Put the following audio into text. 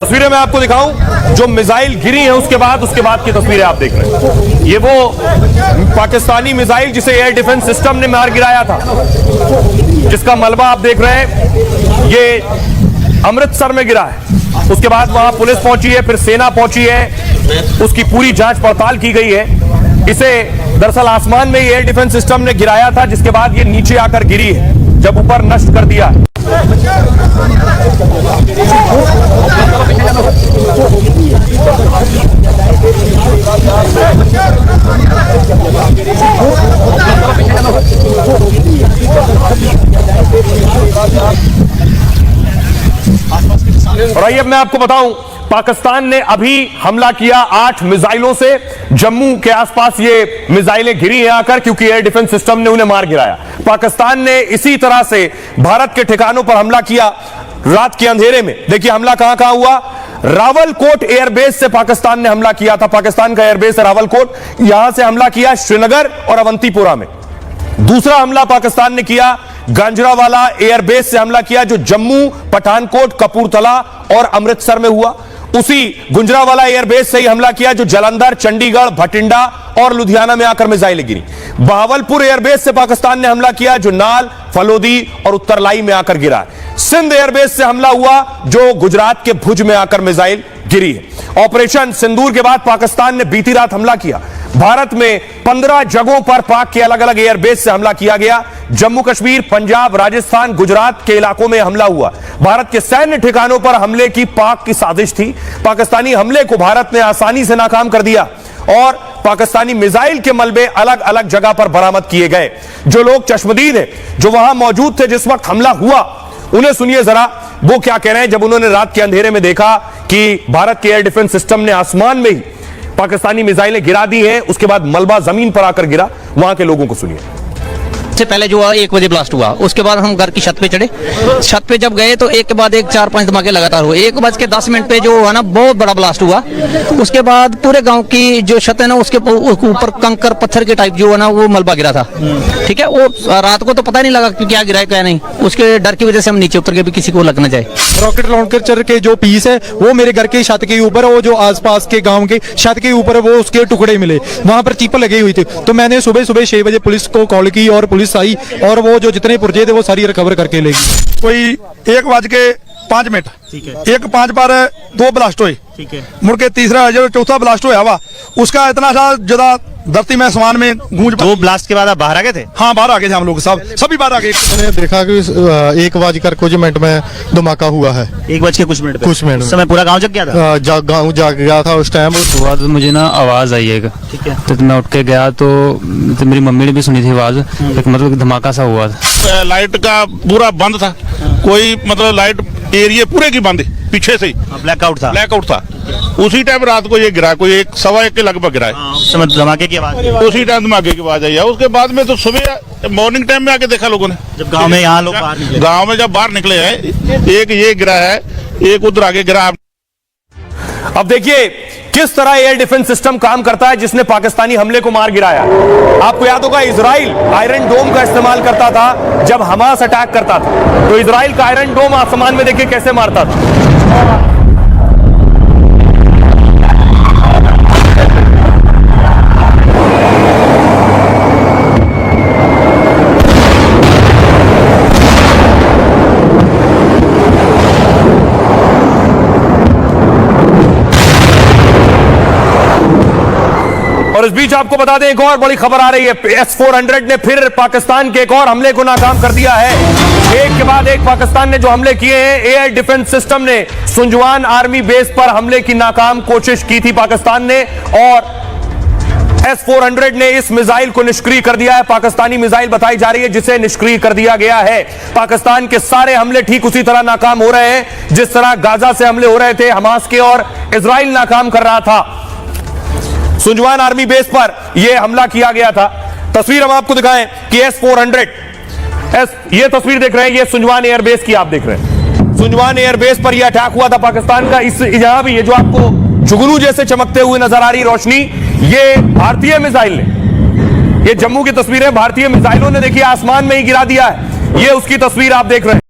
तस्वीरें मैं आपको दिखाऊं जो मिसाइल गिरी है उसके बाद की तस्वीरें आप देख रहे हैं। ये वो पाकिस्तानी मिसाइल जिसे एयर डिफेंस सिस्टम ने मार गिराया था, जिसका मलबा आप देख रहे हैं। ये अमृतसर में गिरा है। उसके बाद वहां पुलिस पहुंची है, फिर सेना पहुंची है, उसकी पूरी जांच पड़ताल की गई है। इसे दरअसल आसमान में एयर डिफेंस सिस्टम ने गिराया था, जिसके बाद ये नीचे आकर गिरी है, जब ऊपर नष्ट कर दिया। और आइए मैं आपको बताऊं, पाकिस्तान ने अभी हमला किया 8 मिसाइलों से। जम्मू के आसपास ये मिसाइलें गिरी हैं आकर, क्योंकि एयर डिफेंस सिस्टम ने उन्हें मार गिराया। पाकिस्तान ने इसी तरह से भारत के ठिकानों पर हमला किया रात के अंधेरे में। देखिए हमला कहां कहां हुआ। रावलकोट एयरबेस से पाकिस्तान ने हमला किया था। पाकिस्तान का एयरबेस है रावलकोट, यहां से हमला किया श्रीनगर और अवंतीपोरा में। दूसरा हमला पाकिस्तान ने किया गांजरावाला एयरबेस से हमला किया, जो जम्मू, पठानकोट, कपूरथला और अमृतसर में हुआ। उसी गुंजरावाला एयरबेस से ही हमला किया जो जलंधर, चंडीगढ़, भटिंडा और लुधियाना में आकर मिसाइलें गिरी। बहावलपुर एयरबेस से पाकिस्तान ने हमला किया, जो नाल, फलोदी और उत्तरलाई में आकर गिरा। सिंध एयरबेस से हमला हुआ, जो गुजरात के भुज में आकर मिसाइल गिरी है। ऑपरेशन सिंदूर के बाद पाकिस्तान ने बीती रात हमला किया। भारत में 15 जगहों पर पाक के अलग अलग एयरबेस से हमला किया गया। जम्मू कश्मीर, पंजाब, राजस्थान, गुजरात के इलाकों में हमला हुआ। भारत के सैन्य ठिकानों पर हमले की पाक की साजिश थी। पाकिस्तानी हमले को भारत ने आसानी से नाकाम कर दिया और पाकिस्तानी मिसाइल के मलबे अलग अलग जगह पर बरामद किए गए। जो लोग चश्मदीद हैं, जो वहां मौजूद थे जिस वक्त हमला हुआ, उन्हें सुनिए जरा वो क्या कह रहे हैं जब उन्होंने रात के अंधेरे में देखा कि भारत के एयर डिफेंस सिस्टम ने आसमान में ही पाकिस्तानी मिसाइलें गिरा दी हैं। उसके बाद मलबा जमीन पर आकर गिरा। वहां के लोगों को सुनिए। से पहले जो 1 बजे ब्लास्ट हुआ, उसके बाद हम घर की छत पे चढ़े। छत पे जब गए तो एक के बाद एक 4-5 धमाके लगातार हुए। 1:10 पे जो हुआ ना, बहुत बड़ा ब्लास्ट हुआ। उसके बाद पूरे गांव की जो छत है ना, उसके ऊपर कंकर पत्थर के टाइप जो है ना, वो मलबा गिरा था। ठीक है, वो रात को तो पता नहीं लगा कि क्या गिरा है क्या नहीं। उसके डर की वजह से हम नीचे उतर के भी किसी को लग न जाए। रॉकेट लॉन्चर के जो पीस है वो मेरे घर के छत के ऊपर, वो जो आसपास के गांव के छत के ऊपर वो उसके टुकड़े मिले। वहां पर चीपर लगी हुई थी, तो मैंने सुबह 6 बजे पुलिस को कॉल की और पुलिस आई और वो जो जितने पुर्जे थे वो सारी रिकवर करके ले गई। कोई 1:05 ठीक है, 1:05 पर 2 ब्लास्ट हुए। ठीक है, मुड़ के तीसरा जो चौथा ब्लास्ट हुआ हुआ, उसका इतना सा ज्यादा धरती में आसमान में गूंज। 2 ब्लास्ट के बाद आप बाहर आ गए थे? हाँ, बाहर आ गए थे हम लोग, सभी बाहर आ गए। मैंने देखा कि 1:00 कुछ मिनट में धमाका हुआ है। 1 कुछ मिनट कुछ मिनट उस समय पूरा गांव जग गया था? गाँव जाग गया था उस टाइम। उसके बाद मुझे ना आवाज़ आई एक। ठीक है, तो मैं उठ के गया तो मेरी मम्मी ने भी सुनी थी आवाज़। एक मतलब धमाका सा हुआ था। लाइट का पूरा बंद था, कोई मतलब लाइट एरिया पूरे की बंद, पीछे से ही ब्लैकआउट था। उसी टाइम रात को ये गिरा, कोई 1-1:15 के लगभग गिरा है। उस समय धमाके की आवाज, उसी टाइम धमाके की आवाज आई है। उसके बाद में तो सुबह मॉर्निंग टाइम में आके देखा लोगों ने, जब गांव में यहाँ लोग बाहर निकले। गांव में जब बाहर निकले हैं, एक ये गिरा है, एक उधर आगे गिरा। अब देखिए किस तरह एयर डिफेंस सिस्टम काम करता है, जिसने पाकिस्तानी हमले को मार गिराया। आपको याद होगा इजराइल आयरन डोम का इस्तेमाल करता था जब हमास अटैक करता था। तो इजराइल का आयरन डोम आसमान में देखिए कैसे मारता था। और इस बीच आपको बता दें एक और बड़ी खबर आ रही है। S-400 ने फिर पाकिस्तान के एक और हमले को नाकाम कर दिया है। एक के बाद एक पाकिस्तान ने जो हमले किए हैं। एयर डिफेंस सिस्टम ने सुंजवान आर्मी बेस पर हमले की नाकाम कोशिश की थी पाकिस्तान ने, और S-400 ने इस मिसाइल को निष्क्रिय कर दिया है। पाकिस्तानी मिसाइल बताई जा रही है जिसे निष्क्रिय कर दिया गया है। पाकिस्तान के सारे हमले ठीक उसी तरह नाकाम हो रहे हैं जिस तरह गाजा से हमले हो रहे थे हमास के, और इजराइल नाकाम कर रहा था। सुंजवान आर्मी बेस पर यह हमला किया गया था। तस्वीर हम आपको दिखाएं कि S-400, ये तस्वीर देख रहे हैं, ये सुंजवान एयरबेस की आप देख रहे हैं। सुंजवान एयरबेस पर यह अटैक हुआ था पाकिस्तान का। इस यहां भी ये जो आपको जुगनू जैसे चमकते हुए नजर आ रही रोशनी, ये भारतीय मिसाइल ने, ये जम्मू की तस्वीरें भारतीय मिसाइलों ने देखिए आसमान में ही गिरा दिया है। ये उसकी तस्वीर आप देख रहे हैं।